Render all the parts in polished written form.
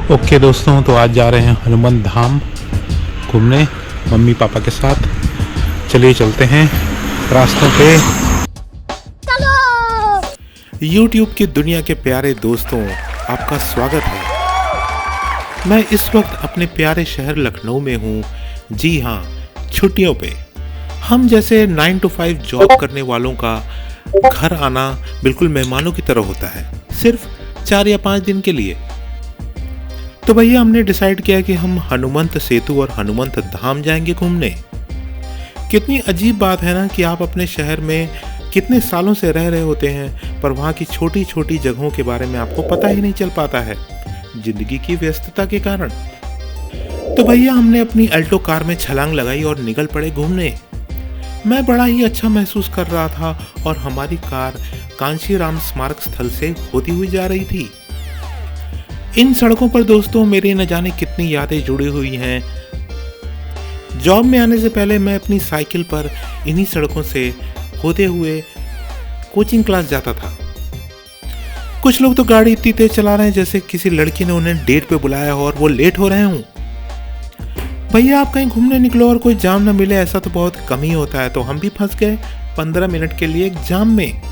Okay दोस्तों, तो आज जा रहे हैं हनुमान धाम घूमने मम्मी पापा के साथ। चलिए चलते हैं रास्तों पे। YouTube की दुनिया के प्यारे दोस्तों, आपका स्वागत है। मैं इस वक्त अपने प्यारे शहर लखनऊ में हूँ। जी हाँ, छुट्टियों पे। हम जैसे 9 to 5 जॉब करने वालों का घर आना बिल्कुल मेहमानों की तरह होता है, सिर्फ 4 या 5 दिन के लिए। तो भैया हमने डिसाइड किया कि हम हनुमंत सेतु और हनुमंत धाम जाएंगे घूमने। कितनी अजीब बात है ना कि आप अपने शहर में कितने सालों से रह रहे होते हैं, पर वहाँ की छोटी छोटी जगहों के बारे में आपको पता ही नहीं चल पाता है, जिंदगी की व्यस्तता के कारण। तो भैया हमने अपनी अल्टो कार में छलांग लगाई और निकल पड़े घूमने। मैं बड़ा ही अच्छा महसूस कर रहा था और हमारी कार कांशीराम स्मारक स्थल से होती हुई जा रही थी। इन सड़कों पर दोस्तों मेरे न जाने कितनी यादें जुड़ी हुई हैं। जॉब में आने से पहले मैं अपनी साइकिल पर इन्हीं सड़कों से होते हुए कोचिंग क्लास जाता था। कुछ लोग तो गाड़ी इतनी तेज चला रहे हैं जैसे किसी लड़की ने उन्हें डेट पे बुलाया हो और वो लेट हो रहे हों। भैया आप कहीं घूमने निकलो और कोई जाम न मिले, ऐसा तो बहुत कम ही होता है। तो हम भी फंस गए 15 मिनट के लिए एक जाम में।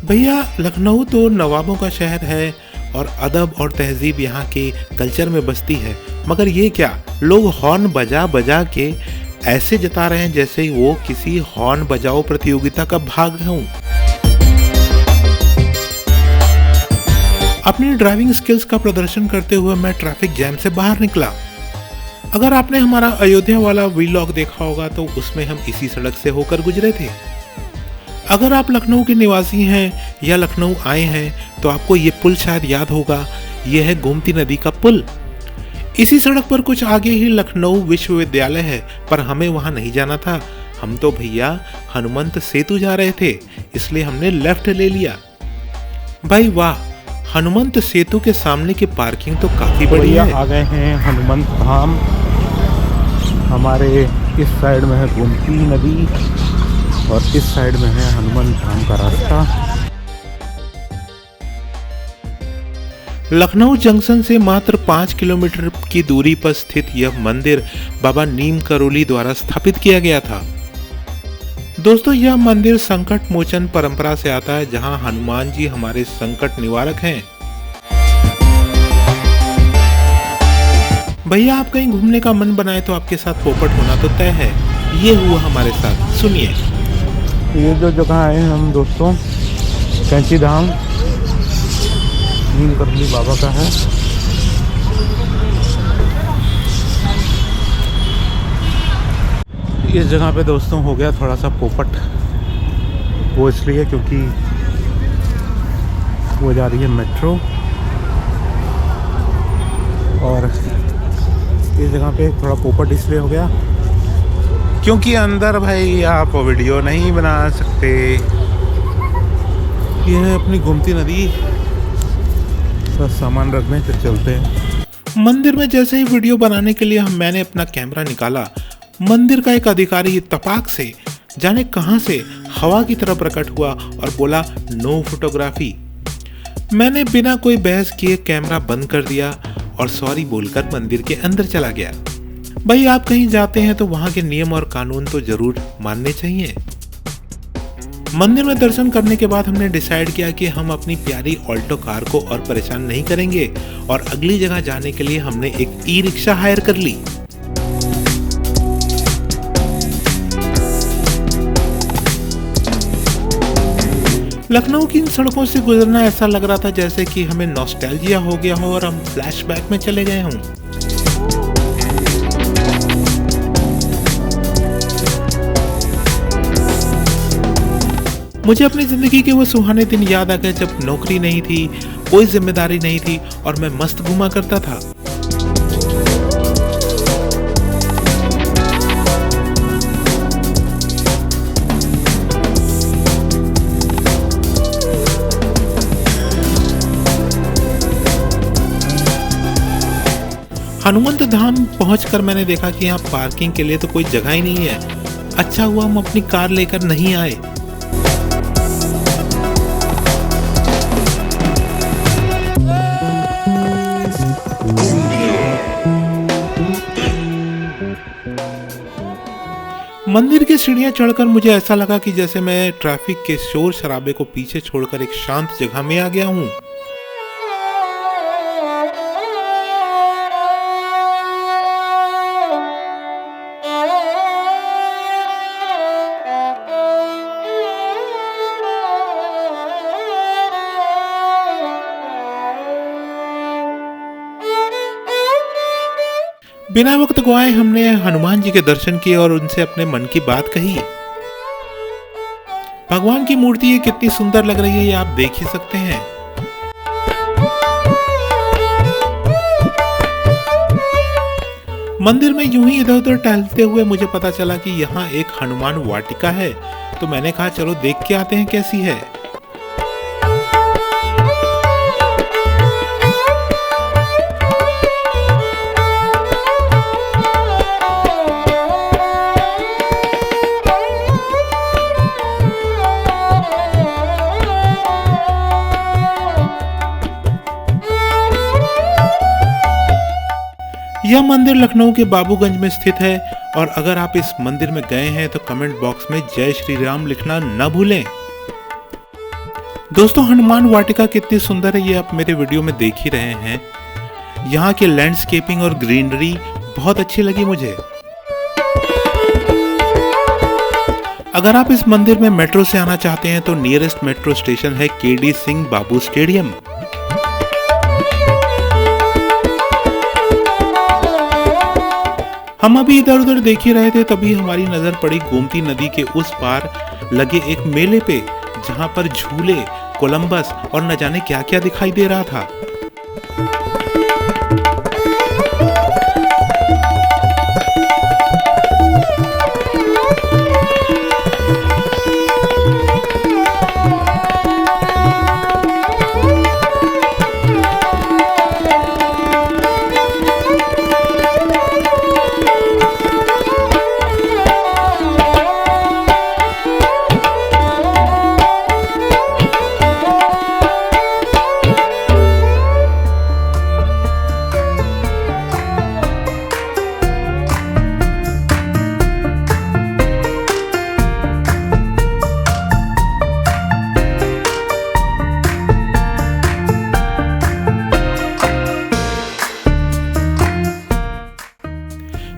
भैया लखनऊ तो नवाबों का शहर है और अदब और तहजीब यहाँ के कल्चर में बसती है, मगर ये क्या, लोग हॉर्न बजा बजा के ऐसे जता रहे हैं जैसे वो किसी हॉर्न बजाओ प्रतियोगिता का भाग हों। अपनी ड्राइविंग स्किल्स का प्रदर्शन करते हुए मैं ट्रैफिक जैम से बाहर निकला। अगर आपने हमारा अयोध्या वाला व्लॉग देखा होगा तो उसमें हम इसी सड़क से होकर गुजरे थे। अगर आप लखनऊ के निवासी हैं या लखनऊ आए हैं तो आपको ये पुल शायद याद होगा। ये है गोमती नदी का पुल। इसी सड़क पर कुछ आगे ही लखनऊ विश्वविद्यालय है, पर हमें वहां नहीं जाना था। हम तो भैया हनुमंत सेतु जा रहे थे, इसलिए हमने लेफ्ट ले लिया। भाई वाह, हनुमंत सेतु के सामने की पार्किंग तो काफी बड़ी है। आ गए हैं हनुमंत धाम। हमारे इस साइड में है गोमती नदी और इस साइड में है हनुमान धाम का रास्ता। लखनऊ जंक्शन से मात्र 5 किलोमीटर की दूरी पर स्थित यह मंदिर बाबा नीम करोली द्वारा स्थापित किया गया था। दोस्तों यह मंदिर संकट मोचन परंपरा से आता है, जहां हनुमान जी हमारे संकट निवारक हैं। भैया आप कहीं घूमने का मन बनाए तो आपके साथ पोपट होना तो तय है। ये हुआ हमारे साथ, सुनिए। ये जो जगह आए हैं हम दोस्तों, कैंची धाम नीम करोली बाबा का है। इस जगह पे दोस्तों हो गया थोड़ा सा पोपट, वो इसलिए क्योंकि वो जा रही है मेट्रो, और इस जगह पे थोड़ा पोपट इसलिए हो गया क्योंकि अंदर भाई आप वीडियो नहीं बना सकते। ये है अपनी गोमती नदी। सब सामान रखने फिर चलते हैं मंदिर में। जैसे ही वीडियो बनाने के लिए मैंने अपना कैमरा निकाला, मंदिर का एक अधिकारी तपाक से जाने कहां से हवा की तरह प्रकट हुआ और बोला नो फोटोग्राफी। मैंने बिना कोई बहस किए कैमरा बंद कर दिया और सॉरी बोलकर मंदिर के अंदर चला गया। भाई आप कहीं जाते हैं तो वहां के नियम और कानून तो जरूर मानने चाहिए। मंदिर में दर्शन करने के बाद हमने डिसाइड किया कि हम अपनी प्यारी ऑल्टो कार को और परेशान नहीं करेंगे और अगली जगह जाने के लिए हमने एक ई रिक्शा हायर कर ली। लखनऊ की इन सड़कों से गुजरना ऐसा लग रहा था जैसे कि हमें नॉस्टैल्जिया हो गया हो और हम फ्लैशबैक में चले गए हों। मुझे अपनी जिंदगी के वो सुहाने दिन याद आ गए जब नौकरी नहीं थी, कोई जिम्मेदारी नहीं थी और मैं मस्त घूमा करता था। हनुमंत धाम पहुंचकर मैंने देखा कि यहाँ पार्किंग के लिए तो कोई जगह ही नहीं है। अच्छा हुआ हम अपनी कार लेकर नहीं आए। मंदिर की सीढ़ियां चढ़कर मुझे ऐसा लगा कि जैसे मैं ट्रैफिक के शोर शराबे को पीछे छोड़कर एक शांत जगह में आ गया हूँ। बिना वक्त गवाए हमने हनुमान जी के दर्शन किए और उनसे अपने मन की बात कही। भगवान की मूर्ति ये कितनी सुंदर लग रही है, ये आप देख ही सकते हैं। मंदिर में यूं ही इधर उधर टहलते हुए मुझे पता चला कि यहाँ एक हनुमान वाटिका है, तो मैंने कहा चलो देख के आते हैं कैसी है। यह मंदिर लखनऊ के बाबूगंज में स्थित है और अगर आप इस मंदिर में गए हैं तो कमेंट बॉक्स में जय श्री राम लिखना न भूलें। दोस्तों, हनुमान वाटिका कितनी सुंदर है ये आप मेरे वीडियो में देख ही रहे हैं। यहाँ की लैंडस्केपिंग और ग्रीनरी बहुत अच्छी लगी मुझे। अगर आप इस मंदिर में मेट्रो से आना चाहते हैं तो नियरेस्ट मेट्रो स्टेशन है केडी सिंह बाबू स्टेडियम। हम अभी इधर उधर देख ही रहे थे, तभी हमारी नजर पड़ी गोमती नदी के उस पार लगे एक मेले पे, जहां पर झूले, कोलंबस और न जाने क्या क्या दिखाई दे रहा था।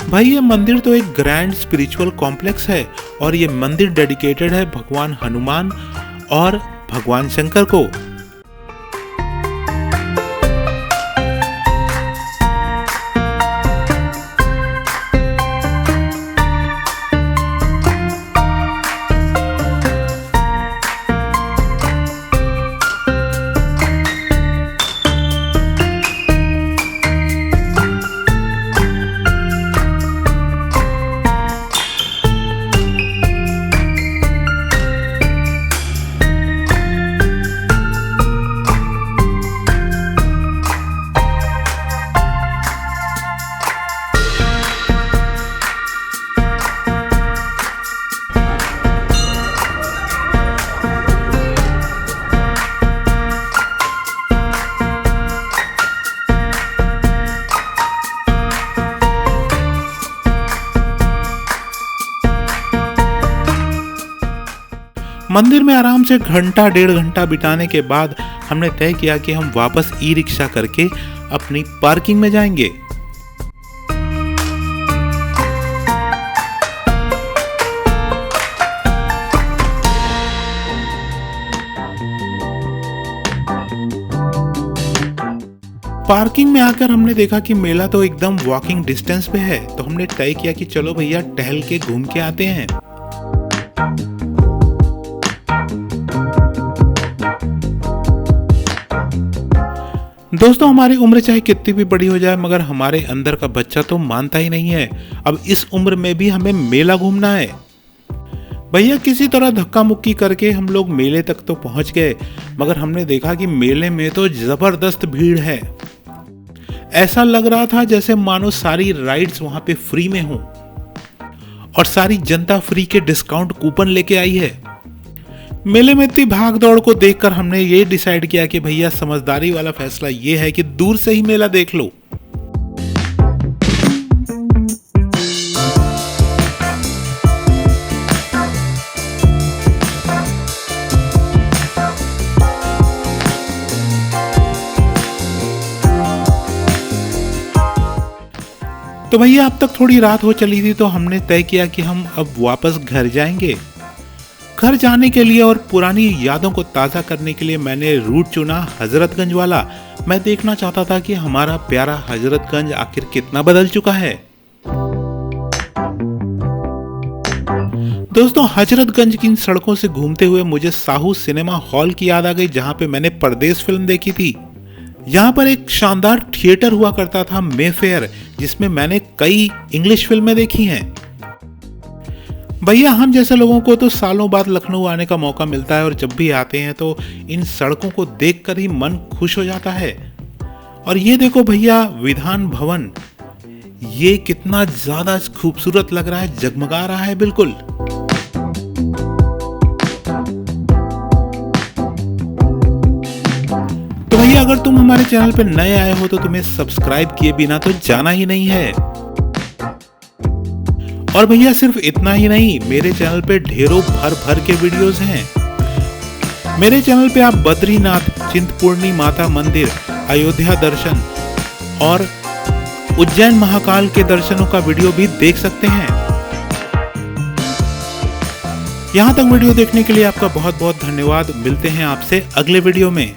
भाई, ये मंदिर तो एक ग्रैंड स्पिरिचुअल कॉम्प्लेक्स है और ये मंदिर डेडिकेटेड है भगवान हनुमान और भगवान शंकर को। मंदिर में आराम से घंटा डेढ़ घंटा बिताने के बाद हमने तय किया कि हम वापस ई रिक्शा करके अपनी पार्किंग में जाएंगे। पार्किंग में आकर हमने देखा कि मेला तो एकदम वॉकिंग डिस्टेंस पे है, तो हमने तय किया कि चलो भैया टहल के घूम के आते हैं। दोस्तों, हमारी उम्र चाहे कितनी भी बड़ी हो जाए मगर हमारे अंदर का बच्चा तो मानता ही नहीं है। अब इस उम्र में भी हमें मेला घूमना है। भैया किसी तरह धक्का मुक्की करके हम लोग मेले तक तो पहुंच गए, मगर हमने देखा कि मेले में तो जबरदस्त भीड़ है। ऐसा लग रहा था जैसे मानो सारी राइड्स वहां पे फ्री में हों और सारी जनता फ्री के डिस्काउंट कूपन लेके आई है। मेले में इतनी भाग दौड़ को देखकर हमने ये डिसाइड किया कि भैया समझदारी वाला फैसला ये है कि दूर से ही मेला देख लो। तो भैया अब तक थोड़ी रात हो चली थी, तो हमने तय किया कि हम अब वापस घर जाएंगे। घर जाने के लिए और पुरानी यादों को ताज़ा करने के लिए मैंने रूट चुना हजरतगंज वाला। मैं देखना चाहता था कि हमारा प्यारा हजरतगंज आखिर कितना बदल चुका है। दोस्तों, हजरतगंज की इन सड़कों से घूमते हुए मुझे साहू सिनेमा हॉल की याद आ गई, जहां पे मैंने परदेश फिल्म देखी थी। यहाँ पर एक शानदार थिएटर हुआ करता था, मेफेयर, जिसमें मैंने कई इंग्लिश फिल्में देखी हैं। भैया, हम जैसे लोगों को तो सालों बाद लखनऊ आने का मौका मिलता है, और जब भी आते हैं तो इन सड़कों को देखकर ही मन खुश हो जाता है। और ये देखो भैया, विधान भवन, ये कितना ज्यादा खूबसूरत लग रहा है, जगमगा रहा है बिल्कुल। तो भैया, अगर तुम हमारे चैनल पर नए आए हो तो तुम्हें सब्सक्राइब किए बिना तो जाना ही नहीं है। और भैया, सिर्फ इतना ही नहीं, मेरे चैनल पे ढेरों भर भर के वीडियोस हैं। मेरे चैनल पे आप बद्रीनाथ, चिंतपूर्णी माता मंदिर, अयोध्या दर्शन और उज्जैन महाकाल के दर्शनों का वीडियो भी देख सकते हैं। यहां तक वीडियो देखने के लिए आपका बहुत बहुत धन्यवाद। मिलते हैं आपसे अगले वीडियो में।